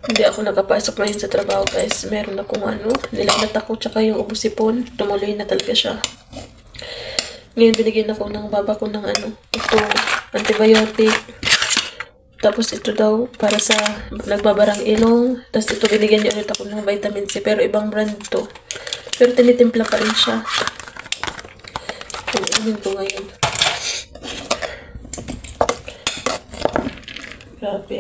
Hindi ako nakapasok ngayon sa trabaho, guys. Meron akong nilagnat ako, tsaka yung ubusipon. Tumuloy na talaga siya. Ngayon binigyan ako ng baba ko ng ito, antibiotic. Tapos ito daw, para sa nagbabarang ilong. Tapos ito binigyan niya ulit ako ng vitamin C, pero ibang brand to. Pero tinitimpla pa rin siya. Kunin ko ngayon. Grabe.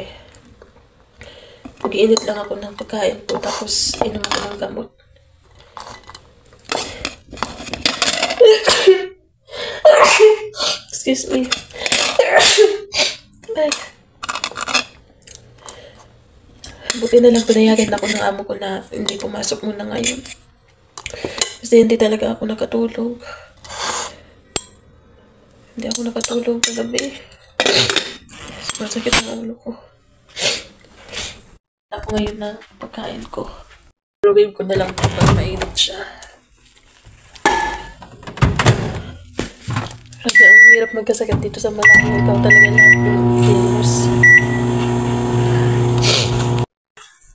Nag-iinit lang ako ng pagkain ko, tapos inom ako ng gamot. Excuse me. Ay. Buti na lang pinayagan ako ng amo ko na hindi pumasok muna ngayon. Kasi hindi talaga ako nakatulog. Hindi ako nakatulog kagabi. Masakit ang ulo ko. Ako ngayon na pagkain ko. Microwave ko na lang pag mainit siya. Kasi ang hirap magkasakit dito sa Malawi. Ikaw talaga lahat yung gamers.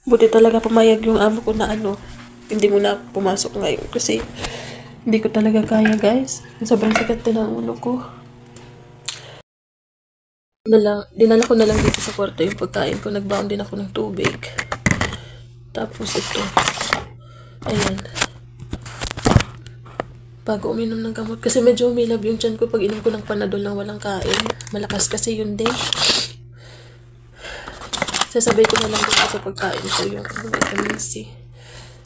Buti talaga pumayag yung amo ko na hindi mo na pumasok ngayon. Kasi hindi ko talaga kaya, guys. Sobrang sakit din ang ulo ko. Dinala ko na lang dito sa kwarto yung pagkain ko. Nagbaon din ako ng tubig. Tapos ito. Ayan. Bago uminom ng gamot. Kasi medyo umilab yung tiyan ko pag inom ko ng Panadol ng walang kain. Malakas kasi yun din. Sasabay ko na lang dito sa pagkain ko yung vitamin C.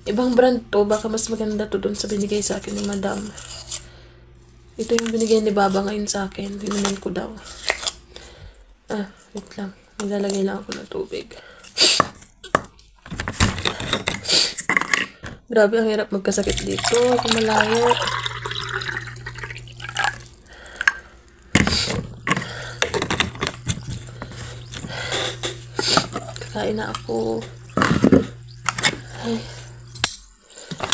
Ibang brand to. Baka mas maganda to dun sa binigay sa akin ni Madam. Ito yung binigay ni Baba ngayon sa akin. Inumin ko daw. Wait lang. Maglalagay lang ako ng tubig. Grabe, ang hirap magkasakit dito. Kung malayo. Kakain na ako. Ay.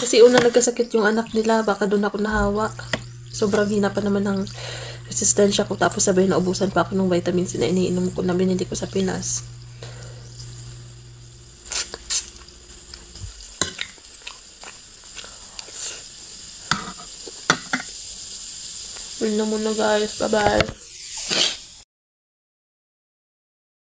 Kasi una nagkasakit yung anak nila. Baka doon ako nahawa. Sobrang hina pa naman ng resistensya ko. Tapos sabay na ubusan pa ako ng vitamin C na iniinom ko na binili ko sa Pinas. Yun na muna, guys. Bye-bye.